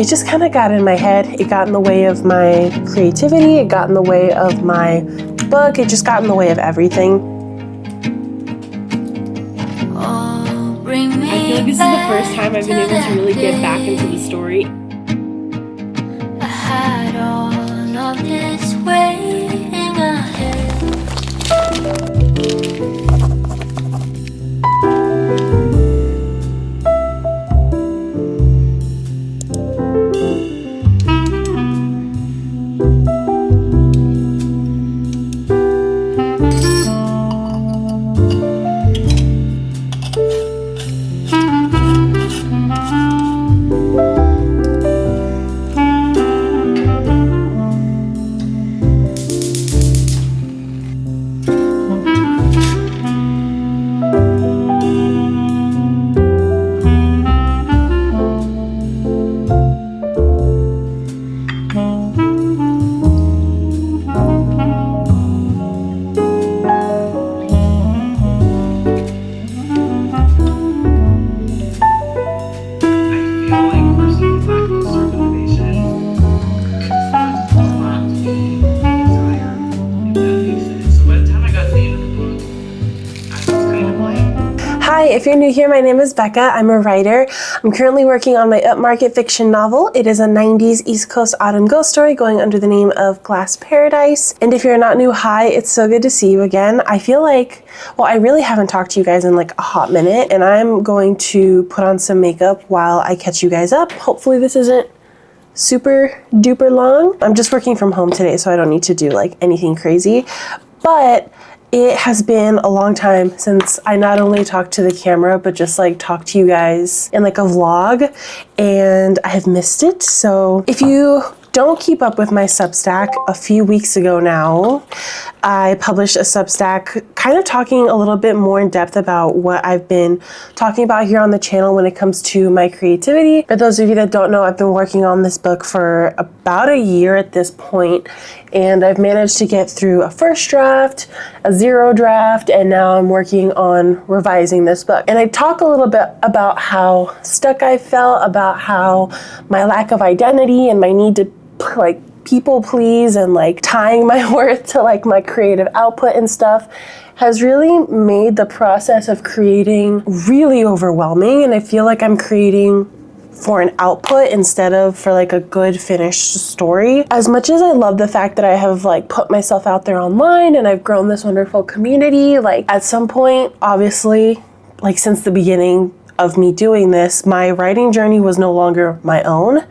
it just kind of got in my head. It got in the way of my creativity. It got in the way of my book. It just got in the way of everything. I feel like this is the first time I've been able to really get back into the story. I had all of this weight in my head. Hi, if you're new here, my name is Becca. I'm a writer. I'm currently working on my upmarket fiction novel. It is a 90s East Coast autumn ghost story going under the name of Glass Paradise. And if you're not new, hi, it's so good to see you again. I feel like, well, I really haven't talked to you guys in like a hot minute, and I'm going to put on some makeup while I catch you guys up. Hopefully this isn't super duper long. I'm just working from home today, so I don't need to do like anything crazy, but it has been a long time since I not only talked to the camera, but just like talked to you guys in like a vlog, and I have missed it. So if you don't keep up with my Substack, a few weeks ago now, I published a Substack kind of talking a little bit more in depth about what I've been talking about here on the channel when it comes to my creativity. For those of you that don't know, I've been working on this book for about a year at this point, and I've managed to get through a first draft, a zero draft, and now I'm working on revising this book. And I talk a little bit about how stuck I felt, about how my lack of identity and my need to like people please and like tying my worth to like my creative output and stuff has really made the process of creating really overwhelming. And I feel like I'm creating for an output instead of for like a good finished story. As much as I love the fact that I have like put myself out there online and I've grown this wonderful community, like at some point, obviously, like since the beginning of me doing this, my writing journey was no longer my own.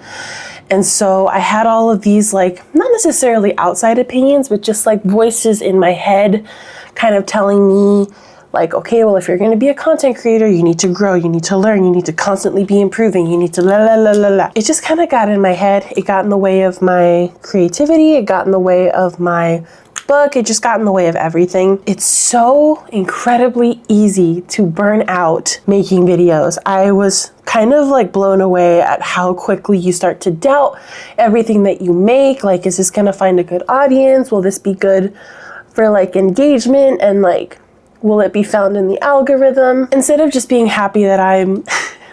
And so I had all of these like, not necessarily outside opinions, but just like voices in my head kind of telling me like, okay, well, if you're going to be a content creator, you need to grow, you need to learn, you need to constantly be improving, you need to la la la la la. It just kind of got in my head. It got in the way of my creativity. It got in the way of my book. It just got in the way of everything. It's so incredibly easy to burn out making videos. I was kind of like blown away at how quickly you start to doubt everything that you make. Like, is this gonna find a good audience? Will this be good for like engagement? And like, will it be found in the algorithm? Instead of just being happy that I'm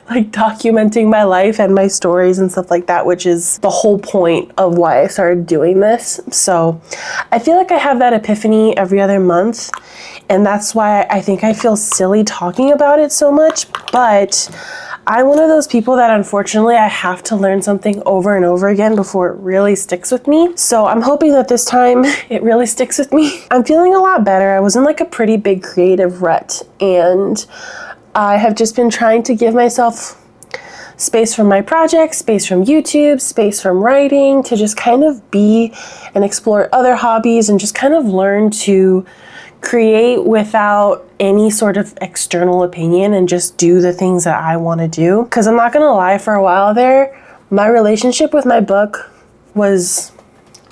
like documenting my life and my stories and stuff like that, which is the whole point of why I started doing this. So I feel like I have that epiphany every other month, and that's why I think I feel silly talking about it so much. But I'm one of those people that unfortunately I have to learn something over and over again before it really sticks with me. So I'm hoping that this time it really sticks with me. I'm feeling a lot better. I was in like a pretty big creative rut, and I have just been trying to give myself space from my projects, space from YouTube, space from writing, to just kind of be and explore other hobbies and just kind of learn to create without any sort of external opinion and just do the things that I want to do. Because I'm not gonna lie, for a while there, my relationship with my book was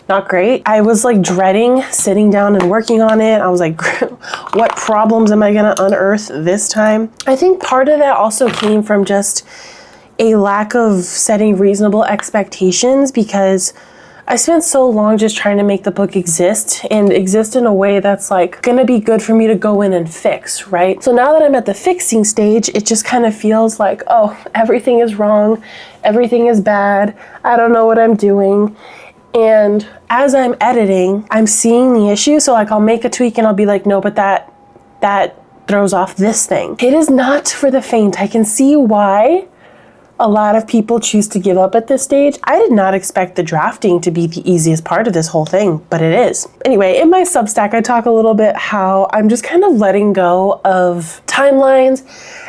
not great. I was like dreading sitting down and working on it. I was like, what problems am I gonna unearth this time? I think part of that also came from just a lack of setting reasonable expectations, because I spent so long just trying to make the book exist and exist in a way that's like gonna be good for me to go in and fix, right? So now that I'm at the fixing stage, it just kind of feels like, oh, everything is wrong, everything is bad, I don't know what I'm doing. And as I'm editing, I'm seeing the issue. So like I'll make a tweak and I'll be like, no, but that throws off this thing. It is not for the faint. I can see why a lot of people choose to give up at this stage. I did not expect the drafting to be the easiest part of this whole thing, but it is. Anyway, in my Substack, I talk a little bit how I'm just kind of letting go of timelines,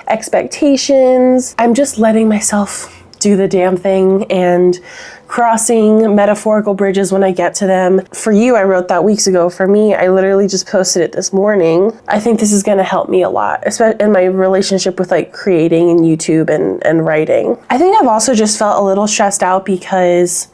expectations. I'm just letting myself do the damn thing and crossing metaphorical bridges when I get to them. For you, I wrote that weeks ago. For me, I literally just posted it this morning. I think this is going to help me a lot, especially in my relationship with like creating and YouTube and writing. I think I've also just felt a little stressed out because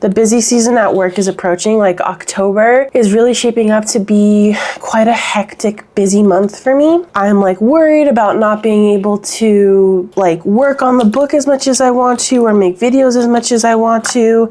the busy season at work is approaching. Like October is really shaping up to be quite a hectic, busy month for me. I'm like worried about not being able to like work on the book as much as I want to or make videos as much as I want to.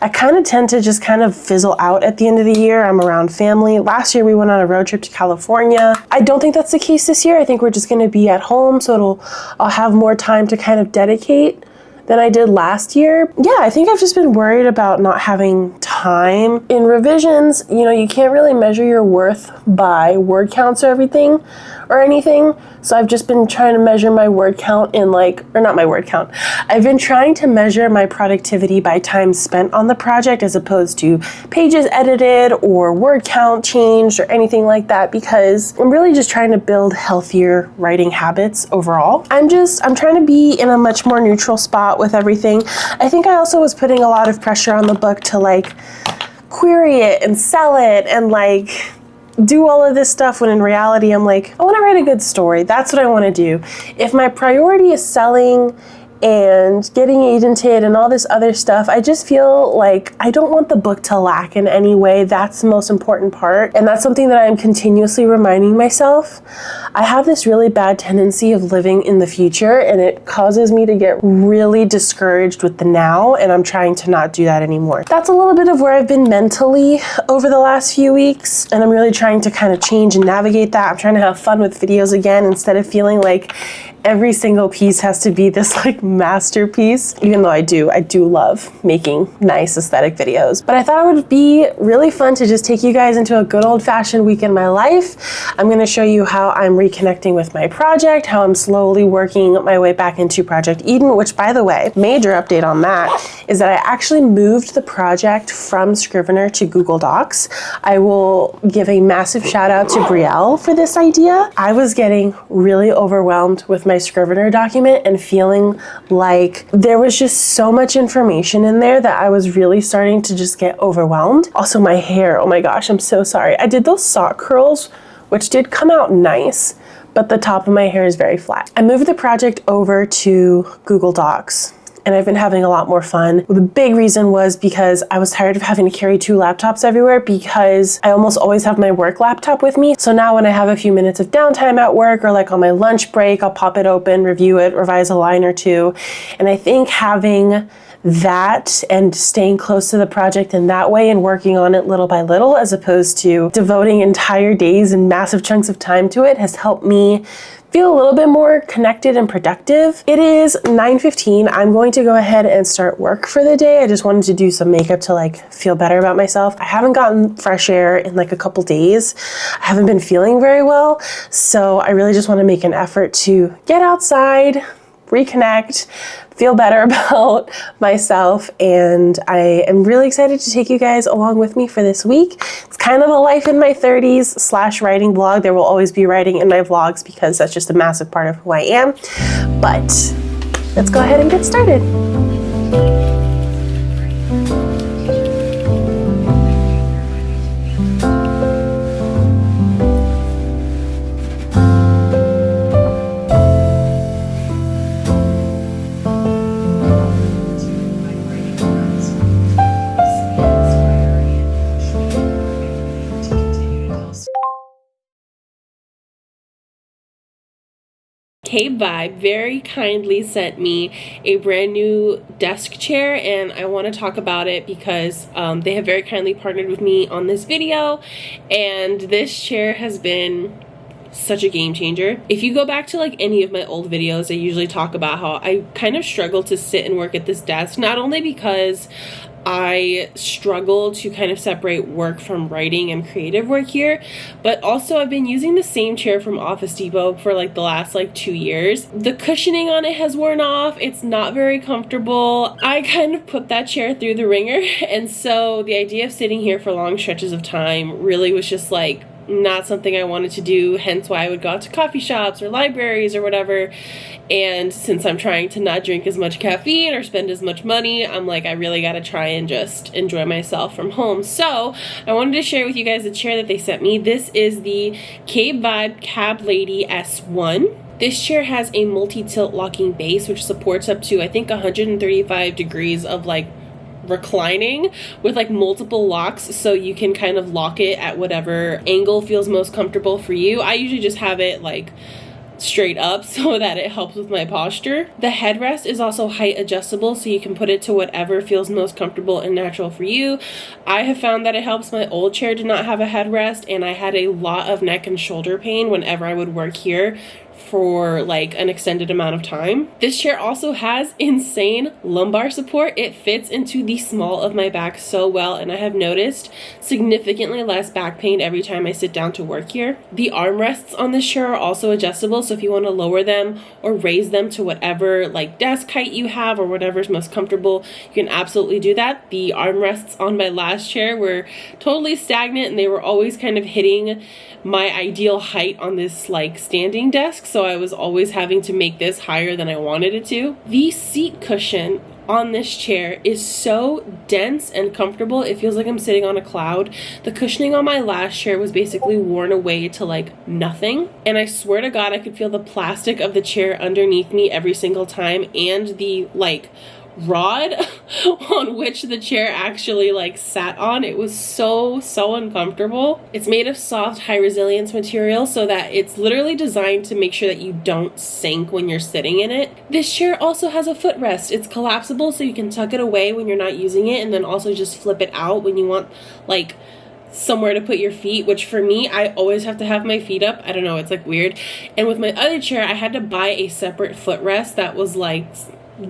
I kind of tend to just kind of fizzle out at the end of the year. I'm around family. Last year we went on a road trip to California. I don't think that's the case this year. I think we're just going to be at home, so I'll have more time to kind of dedicate than I did last year. Yeah, I think I've just been worried about not having time. In revisions, you know, you can't really measure your worth by word counts or everything or anything. So I've just been trying to measure my word count in like, or not my word count. I've been trying to measure my productivity by time spent on the project as opposed to pages edited or word count changed or anything like that, because I'm really just trying to build healthier writing habits overall. I'm trying to be in a much more neutral spot with everything. I think I also was putting a lot of pressure on the book to like query it and sell it and like do all of this stuff, when in reality I'm like, I want to write a good story. That's what I want to do. If my priority is selling and getting agented and all this other stuff, I just feel like I don't want the book to lack in any way. That's the most important part. And that's something that I'm continuously reminding myself. I have this really bad tendency of living in the future, and it causes me to get really discouraged with the now, and I'm trying to not do that anymore. That's a little bit of where I've been mentally over the last few weeks, and I'm really trying to kind of change and navigate that. I'm trying to have fun with videos again instead of feeling like every single piece has to be this like masterpiece, even though I do love making nice aesthetic videos. But I thought it would be really fun to just take you guys into a good old-fashioned week in my life. I'm going to show you how I'm reconnecting with my project, how I'm slowly working my way back into Project Eden, which, by the way, major update on that is that I actually moved the project from Scrivener to Google Docs. I will give a massive shout out to Brielle for this idea. I was getting really overwhelmed with my Scrivener document and feeling like there was just so much information in there that I was really starting to just get overwhelmed. Also my hair, oh my gosh, I'm so sorry. I did those sock curls, which did come out nice, but the top of my hair is very flat. I moved the project over to Google Docs, and I've been having a lot more fun. The big reason was because I was tired of having to carry two laptops everywhere, because I almost always have my work laptop with me. So now when I have a few minutes of downtime at work or like on my lunch break, I'll pop it open, review it, revise a line or two. And I think having that and staying close to the project in that way and working on it little by little, as opposed to devoting entire days and massive chunks of time to it, has helped me feel a little bit more connected and productive. It is 9:15. I'm going to go ahead and start work for the day. I just wanted to do some makeup to like feel better about myself. I haven't gotten fresh air in like a couple days. I haven't been feeling very well. So I really just want to make an effort to get outside, reconnect, feel better about myself, and I am really excited to take you guys along with me for this week. It's kind of a life in my 30s / writing vlog. There will always be writing in my vlogs because that's just a massive part of who I am. But let's go ahead and get started. Cave Vibe very kindly sent me a brand new desk chair, and I want to talk about it because they have very kindly partnered with me on this video, and this chair has been such a game changer. If you go back to like any of my old videos, I usually talk about how I kind of struggle to sit and work at this desk, not only because I struggle to kind of separate work from writing and creative work here, but also I've been using the same chair from Office Depot for like the last like 2 years. The cushioning on it has worn off. It's not very comfortable. I kind of put that chair through the ringer, and so the idea of sitting here for long stretches of time really was just like not something I wanted to do, hence why I would go out to coffee shops or libraries or whatever. And since I'm trying to not drink as much caffeine or spend as much money, I'm like, I really gotta try and just enjoy myself from home. So I wanted to share with you guys the chair that they sent me. This is the Cave Vibe Cab Lady S1. This chair has a multi-tilt locking base, which supports up to, I think, 135 degrees of like reclining with like multiple locks, so you can kind of lock it at whatever angle feels most comfortable for you. I usually just have it like straight up so that it helps with my posture. The headrest is also height adjustable, so you can put it to whatever feels most comfortable and natural for you. I have found that it helps. My old chair did not have a headrest, and I had a lot of neck and shoulder pain whenever I would work here for like an extended amount of time. This chair also has insane lumbar support. It fits into the small of my back so well, and I have noticed significantly less back pain every time I sit down to work here. The armrests on this chair are also adjustable, so if you want to lower them or raise them to whatever like desk height you have or whatever's most comfortable, you can absolutely do that. The armrests on my last chair were totally stagnant, and they were always kind of hitting my ideal height on this like standing desk, so I was always having to make this higher than I wanted it to. The seat cushion on this chair is so dense and comfortable, it feels like I'm sitting on a cloud. The cushioning on my last chair was basically worn away to like nothing, and I swear to God I could feel the plastic of the chair underneath me every single time, and the like rod on which the chair actually like sat on. It was so uncomfortable. It's made of soft, high resilience material, so that it's literally designed to make sure that you don't sink when you're sitting in it. This chair also has a footrest. It's collapsible, so you can tuck it away when you're not using it, and then also just flip it out when you want like somewhere to put your feet, which for me, I always have to have my feet up. I don't know, it's like weird. And with my other chair, I had to buy a separate footrest that was like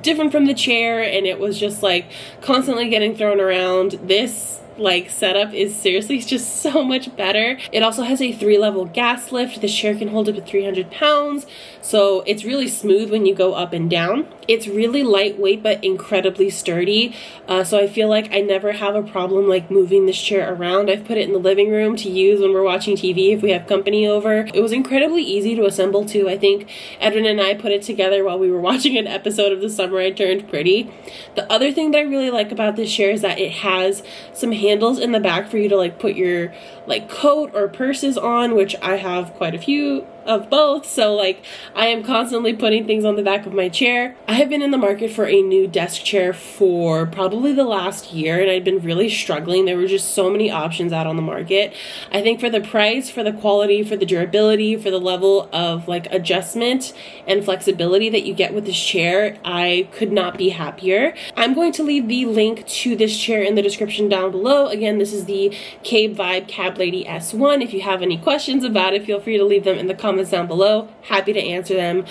different from the chair, and it was just like constantly getting thrown around. This like setup is seriously just so much better. It also has a 3-level gas lift. The chair can hold up to 300 pounds, so it's really smooth when you go up and down. It's really lightweight but incredibly sturdy, so I feel like I never have a problem like moving this chair around. I've put it in the living room to use when we're watching TV if we have company over. It was incredibly easy to assemble too. I think Edwin and I put it together while we were watching an episode of The Summer I Turned Pretty. The other thing that I really like about this chair is that it has some handles in the back for you to like put your like coat or purses on, which I have quite a few of both, so like I am constantly putting things on the back of my chair. I have been in the market for a new desk chair for probably the last year, and I'd been really struggling. There were just so many options out on the market. I think for the price, for the quality, for the durability, for the level of like adjustment and flexibility that you get with this chair, I could not be happier. I'm going to leave the link to this chair in the description down below. Again, this is the Cave Vibe Cab Lady S1. If you have any questions about it, feel free to leave them in the comments down below. Happy to answer them.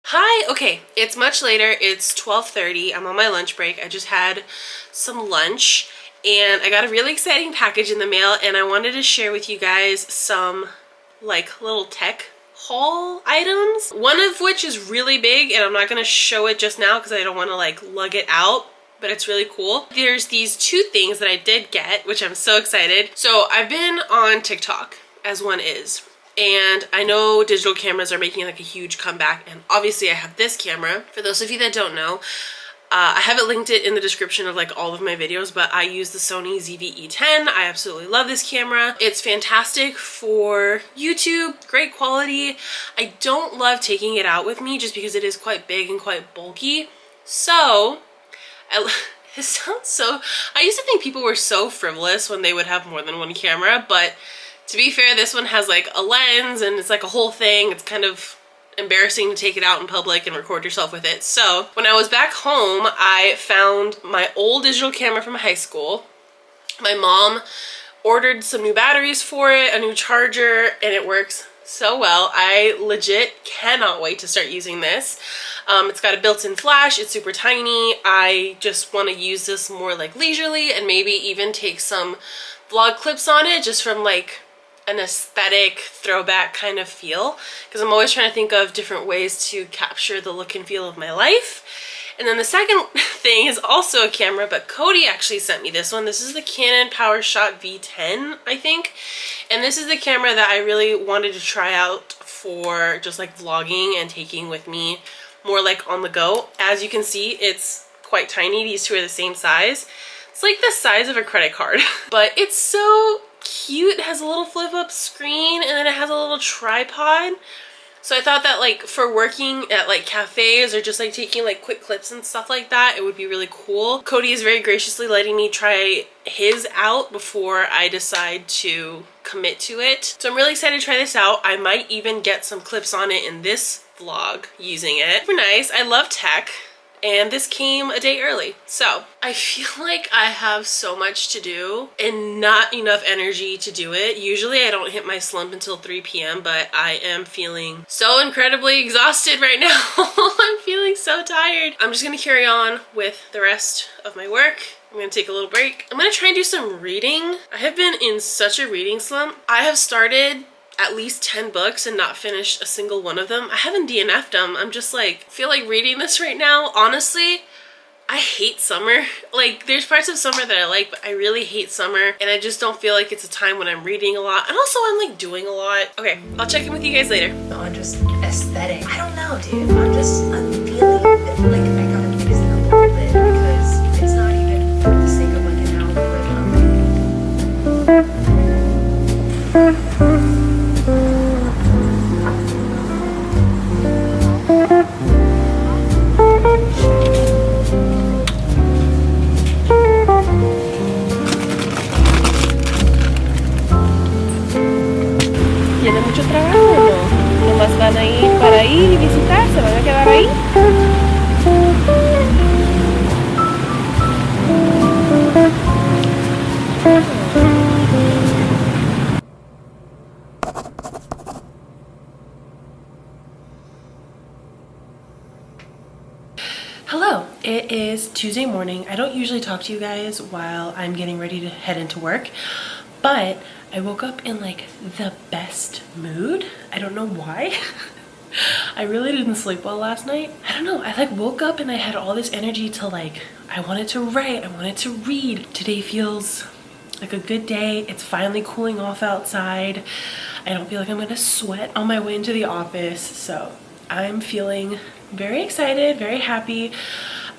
Hi, okay, it's much later. It's 12:30. I'm on my lunch break. I just had some lunch, and I got a really exciting package in the mail, and I wanted to share with you guys some like little tech haul items, one of which is really big, and I'm not going to show it just now because I don't want to like lug it out, but it's really cool. There's these 2 things that I did get, which I'm so excited. So I've been on TikTok, as one is, and I know digital cameras are making like a huge comeback, and obviously I have this camera. For those of you that don't know, I haven't linked it in the description of like all of my videos, but I use the Sony ZV-E10. I absolutely love this camera. It's fantastic for YouTube, great quality. I don't love taking it out with me just because it is quite big and quite bulky. So it sounds so, I used to think people were so frivolous when they would have more than one camera, but To be fair, this one has like a lens and it's like a whole thing. It's kind of embarrassing to take it out in public and record yourself with it. So when I was back home, I found my old digital camera from high school. My mom ordered some new batteries for it, a new charger, and it works so well. I legit cannot wait to start using this. It's got a built-in flash, it's super tiny. I just want to use this more like leisurely and maybe even take some vlog clips on it just from like an aesthetic throwback kind of feel, because I'm always trying to think of different ways to capture the look and feel of my life. And then the second thing is also a camera, but Cody actually sent me this one. This is the Canon PowerShot V10, I think. And this is the camera that I really wanted to try out for just like vlogging and taking with me more like on the go. As you can see, it's quite tiny. These two are the same size. It's like the size of a credit card, but it's so cute. It has a little flip up screen and then it has a little tripod. So I thought that like for working at like cafes or just like taking like quick clips and stuff like that, it would be really cool. Cody is very graciously letting me try his out before I decide to commit to it. So I'm really excited to try this out. I might even get some clips on it in this vlog using it. Super nice. I love tech. And this came a day early. So I feel like I have so much to do and not enough energy to do it. Usually I don't hit my slump until 3 p.m. but I am feeling so incredibly exhausted right now. I'm feeling so tired. I'm just gonna carry on with the rest of my work. I'm gonna take a little break. I'm gonna try and do some reading. I have been in such a reading slump. I have started at least 10 books and not finished a single one of them. I haven't DNF'd them. I'm just like, feel like reading this right now. Honestly, I hate summer. Like, there's parts of summer that I like, but I really hate summer. And I just don't feel like it's a time when I'm reading a lot. And also I'm like doing a lot. Okay, I'll check in with you guys later. On just aesthetic. I don't know, dude. I'm feeling like I gotta use it a little bit because it's not even for the sake of like an algorithm. ¿Tiene mucho trabajo o no? ¿Nomás van a ir para ir y visitar? ¿Se van a quedar ahí? Hello, it is Tuesday morning. I don't usually talk to you guys while I'm getting ready to head into work, but I woke up in like the best mood. I don't know why. I really didn't sleep well last night. I don't know, I like woke up and I had all this energy to like, I wanted to write, I wanted to read. Today feels like a good day. It's finally cooling off outside. I don't feel like I'm gonna sweat on my way into the office, so I'm feeling very excited, very happy.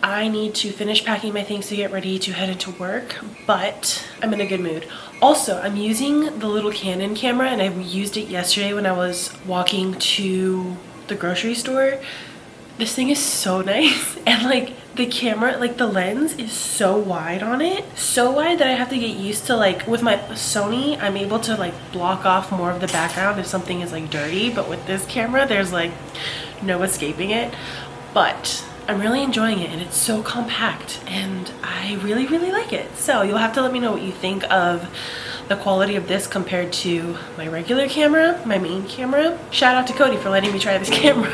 I need to finish packing my things to get ready to head into work, but I'm in a good mood. Also, I'm using the little Canon camera and I used it yesterday when I was walking to the grocery store. This thing is so nice and like the camera, like the lens is so wide on it. So wide that I have to get used to, like with my Sony, I'm able to like block off more of the background if something is like dirty, but with this camera, there's like no escaping it. But I'm really enjoying it and it's so compact and I really like it. So you'll have to let me know what you think of the quality of this compared to my regular camera, my main camera. Shout out to Cody for letting me try this camera.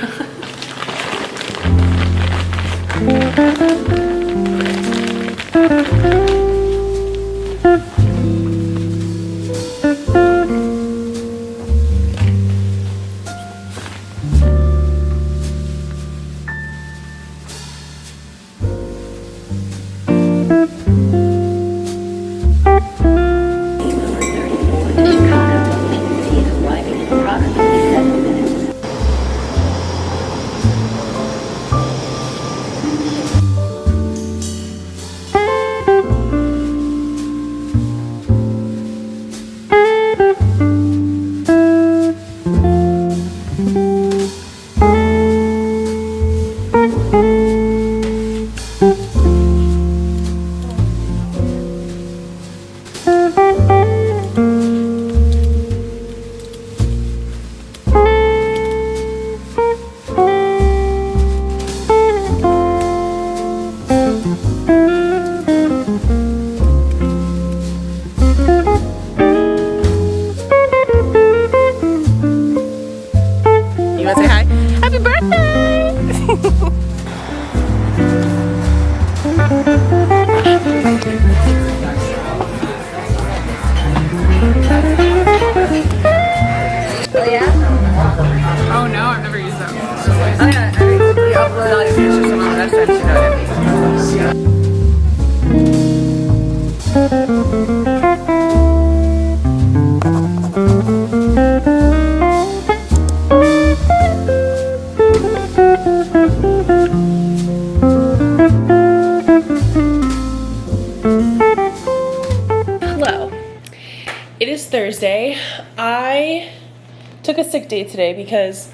took a sick day today because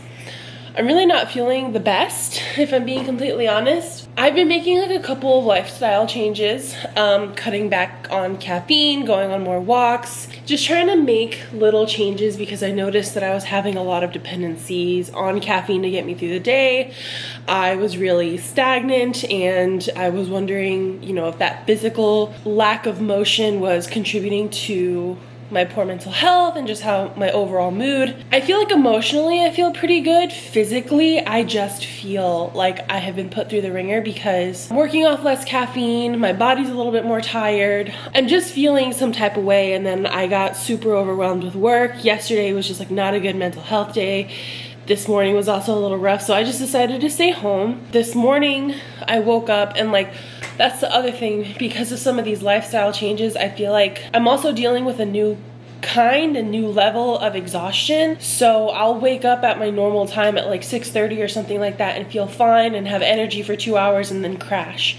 I'm really not feeling the best, if I'm being completely honest. I've been making like a couple of lifestyle changes, cutting back on caffeine, going on more walks, just trying to make little changes because I noticed that I was having a lot of dependencies on caffeine to get me through the day. I was really stagnant and I was wondering, you know, if that physical lack of motion was contributing to my poor mental health and just how my overall mood. I feel like emotionally I feel pretty good. Physically, I just feel like I have been put through the ringer because I'm working off less caffeine, my body's a little bit more tired. I'm just feeling some type of way, and then I got super overwhelmed with work. Yesterday was just like not a good mental health day. This morning was also a little rough, so I just decided to stay home. This morning I woke up and like, that's the other thing, because of some of these lifestyle changes, I feel like I'm also dealing with a new level of exhaustion. So I'll wake up at my normal time at like 6:30 or something like that and feel fine and have energy for 2 hours and then crash.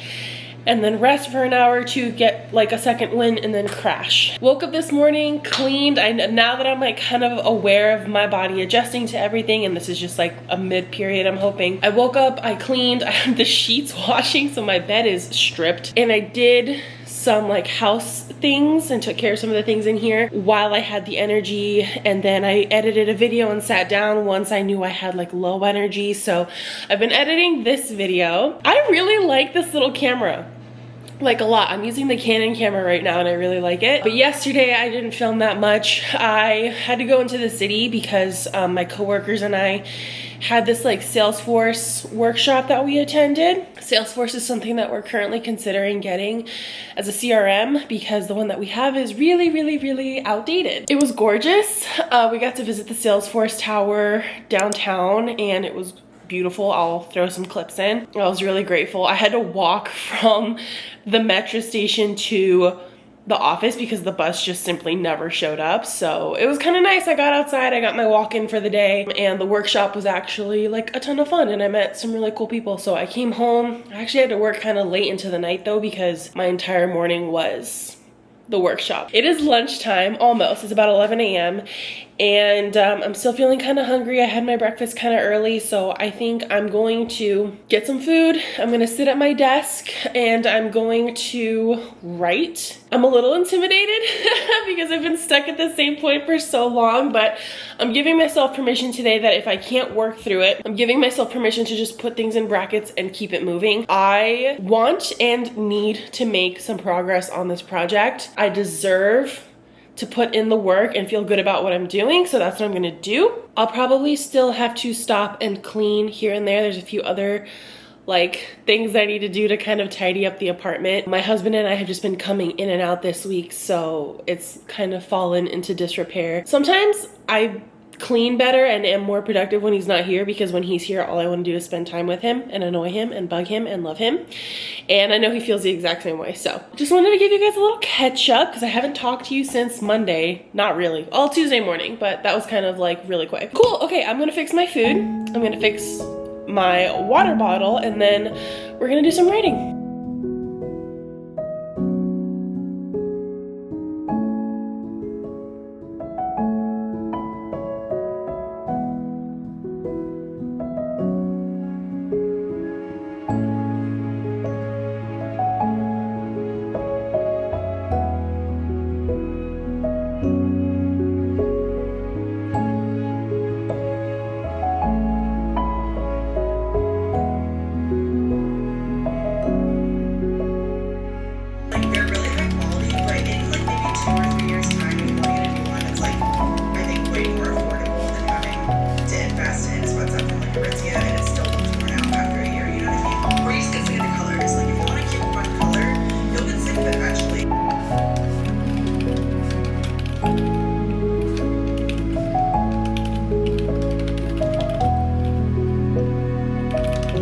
And then rest for an hour or two, get like a second wind, and then crash. Woke up this morning, cleaned. Now that I'm like kind of aware of my body adjusting to everything, and this is just like a mid-period, I'm hoping. I woke up, I cleaned, I had the sheets washing, so my bed is stripped. And I did some like house things and took care of some of the things in here while I had the energy, and then I edited a video and sat down once I knew I had like low energy. So I've been editing this video. I really like this little camera, like a lot. I'm using the Canon camera right now and I really like it. But yesterday I didn't film that much. I had to go into the city because my coworkers and I had this like Salesforce workshop that we attended. Salesforce is something that we're currently considering getting as a CRM because the one that we have is really outdated. It was gorgeous. We got to visit the Salesforce Tower downtown and it was beautiful. I'll throw some clips in. I was really grateful. I had to walk from the metro station to the office because the bus just simply never showed up. So it was kind of nice. I got outside, I got my walk in for the day, and the workshop was actually like a ton of fun and I met some really cool people. So I came home. I actually had to work kind of late into the night though because my entire morning was the workshop. It is lunchtime almost. It's about 11 a.m. and I'm still feeling kind of hungry. I had my breakfast kind of early, so I think I'm going to get some food. I'm gonna sit at my desk and I'm going to write. I'm a little intimidated because I've been stuck at the same point for so long, but I'm giving myself permission today that if I can't work through it, I'm giving myself permission to just put things in brackets and keep it moving. I want and need to make some progress on this project. I deserve to put in the work and feel good about what I'm doing, so that's what I'm gonna do. I'll probably still have to stop and clean here and there. There's a few other like things I need to do to kind of tidy up the apartment. My husband and I have just been coming in and out this week, so it's kind of fallen into disrepair. Sometimes I clean better and am more productive when he's not here because when he's here all I want to do is spend time with him and annoy him and bug him and love him, and I know he feels the exact same way. So just wanted to give you guys a little catch up because I haven't talked to you since Monday. Not really, all Tuesday morning, but that was kind of like really quick. Cool. Okay, I'm gonna fix my food, I'm gonna fix my water bottle, and then we're gonna do some writing.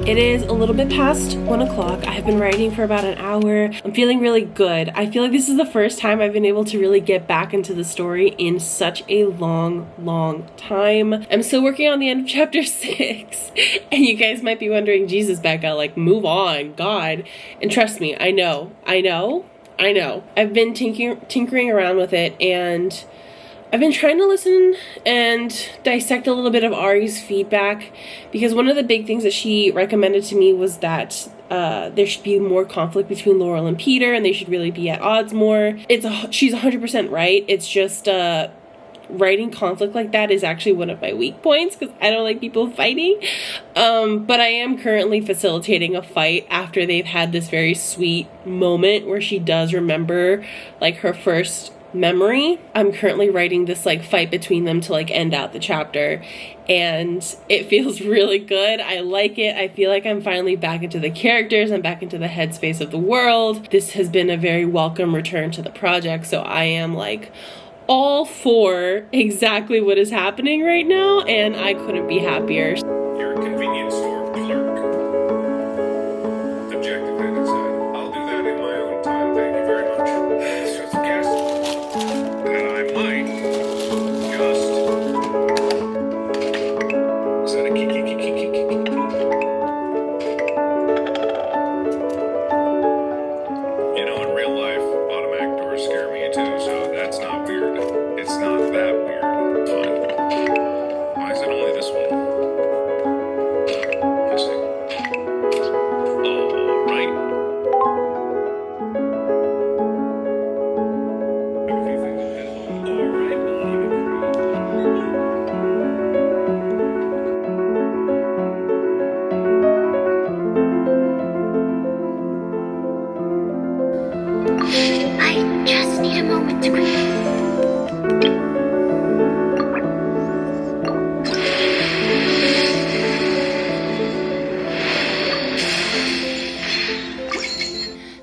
It is a little bit past 1 o'clock. I have been writing for about an hour. I'm feeling really good. I feel like this is the first time I've been able to really get back into the story in such a long time. I'm still working on the end of chapter 6. And you guys might be wondering, Jesus, Becca, like move on, God. And trust me, I know. I've been tinkering around with it, and I've been trying to listen and dissect a little bit of Ari's feedback, because one of the big things that she recommended to me was that there should be more conflict between Laurel and Peter, and they should really be at odds more. She's 100% right. It's just writing conflict like that is actually one of my weak points, because I don't like people fighting. But I am currently facilitating a fight after they've had this very sweet moment where she does remember like her first memory. I'm currently writing this like fight between them to like end out the chapter, and it feels really good. I like it. I feel like I'm finally back into the characters. I'm back into the headspace of the world. This has been a very welcome return to the project, so I am like all for exactly what is happening right now, and I couldn't be happier. You're a convenience store clerk. Objective and inside. I'll do that in my own time. Thank you very much. Just guess that I might just. Is that a kiki? You know, in real life, automatic doors scare me too, so that's not weird. It's not that weird. Fine. Why is it only this one? I see. All right. All right, well, I agree. I just need a moment to breathe.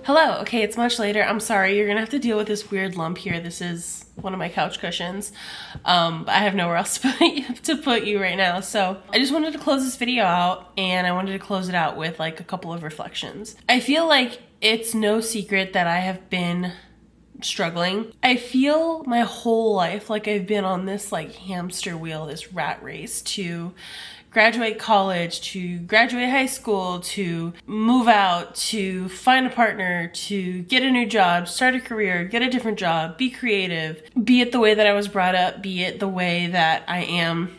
Hello. Okay, it's much later. I'm sorry. You're gonna have to deal with this weird lump here. This is one of my couch cushions. But I have nowhere else to put you right now. So I just wanted to close this video out, and I wanted to close it out with like a couple of reflections. I feel like it's no secret that I have been struggling. I feel my whole life like I've been on this like hamster wheel, this rat race to graduate college, to graduate high school, to move out, to find a partner, to get a new job, start a career, get a different job, be creative, be it the way that I was brought up, be it the way that I am.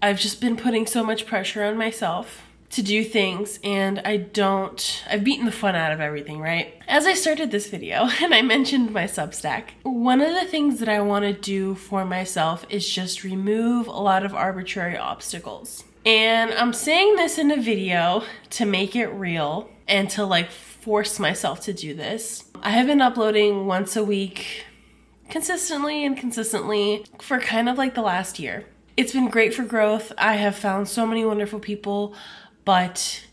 I've just been putting so much pressure on myself to do things, and I've beaten the fun out of everything, right? As I started this video and I mentioned my Substack, one of the things that I want to do for myself is just remove a lot of arbitrary obstacles. And I'm saying this in a video to make it real and to like force myself to do this. I have been uploading once a week consistently for kind of like the last year. It's been great for growth. I have found so many wonderful people, but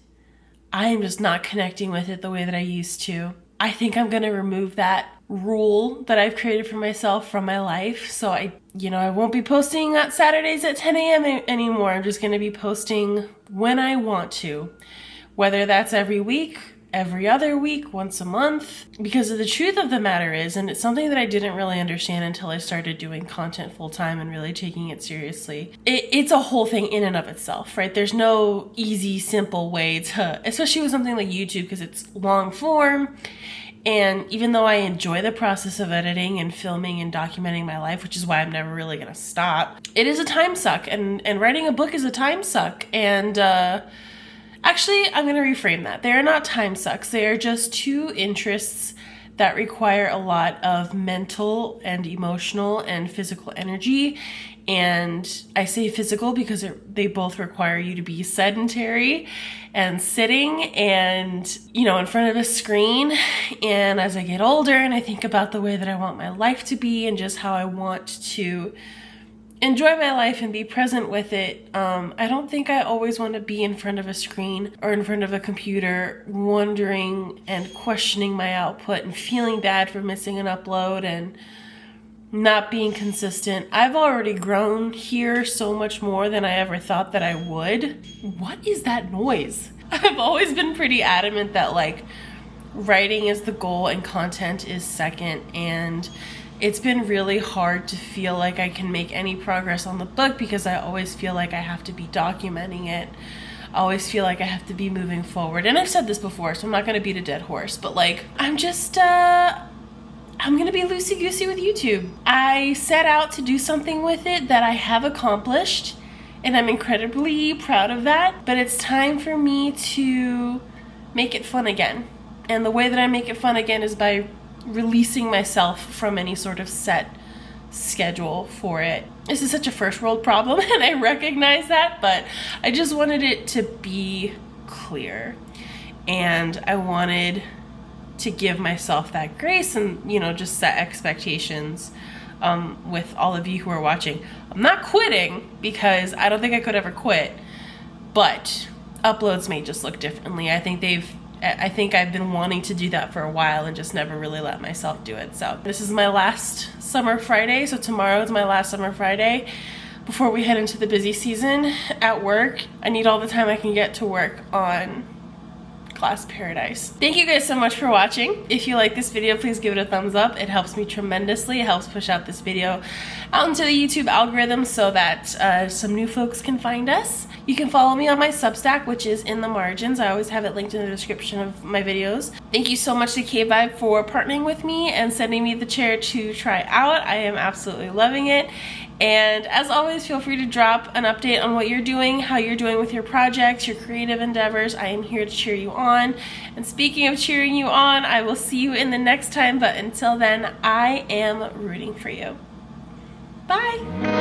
I am just not connecting with it the way that I used to. I think I'm gonna remove that rule that I've created for myself from my life. So I won't be posting on Saturdays at 10 a.m. anymore. I'm just gonna be posting when I want to, whether that's every week, every other week, once a month. Because the truth of the matter is, and it's something that I didn't really understand until I started doing content full time and really taking it seriously. It's a whole thing in and of itself, right? There's no easy, simple way to, especially with something like YouTube, because it's long form. And even though I enjoy the process of editing and filming and documenting my life, which is why I'm never really gonna stop, it is a time suck, and writing a book is a time suck. And actually, I'm going to reframe that. They are not time sucks. They are just two interests that require a lot of mental and emotional and physical energy. And I say physical because they both require you to be sedentary and sitting and, in front of a screen. And as I get older and I think about the way that I want my life to be and just how I want to enjoy my life and be present with it, I don't think I always want to be in front of a screen or in front of a computer wondering and questioning my output and feeling bad for missing an upload and not being consistent. I've already grown here so much more than I ever thought that I would. What is that noise? I've always been pretty adamant that like writing is the goal and content is second, and it's been really hard to feel like I can make any progress on the book because I always feel like I have to be documenting it. I always feel like I have to be moving forward. And I've said this before, so I'm not going to beat a dead horse, but like, I'm just, I'm gonna be loosey-goosey with YouTube. I set out to do something with it that I have accomplished, and I'm incredibly proud of that, but it's time for me to make it fun again. And the way that I make it fun again is by releasing myself from any sort of set schedule for it. This is such a first world problem, and I recognize that, but I just wanted it to be clear, and I wanted to give myself that grace and, you know, just set expectations with all of you who are watching. I'm not quitting, because I don't think I could ever quit, but uploads may just look differently. I think I've been wanting to do that for a while and just never really let myself do it. So this is my last summer Friday, so tomorrow is my last summer Friday before we head into the busy season at work. I need all the time I can get to work on Class Paradise. Thank you guys so much for watching. If you like this video, please give it a thumbs up. It helps me tremendously. It helps push out this video out into the YouTube algorithm so that some new folks can find us. You can follow me on my Substack, which is in the margins. I always have it linked in the description of my videos. Thank you so much to K-Vibe for partnering with me and sending me the chair to try out. I am absolutely loving it. And as always, feel free to drop an update on what you're doing, how you're doing with your projects, your creative endeavors. I am here to cheer you on. And speaking of cheering you on, I will see you in the next time. But until then, I am rooting for you. Bye.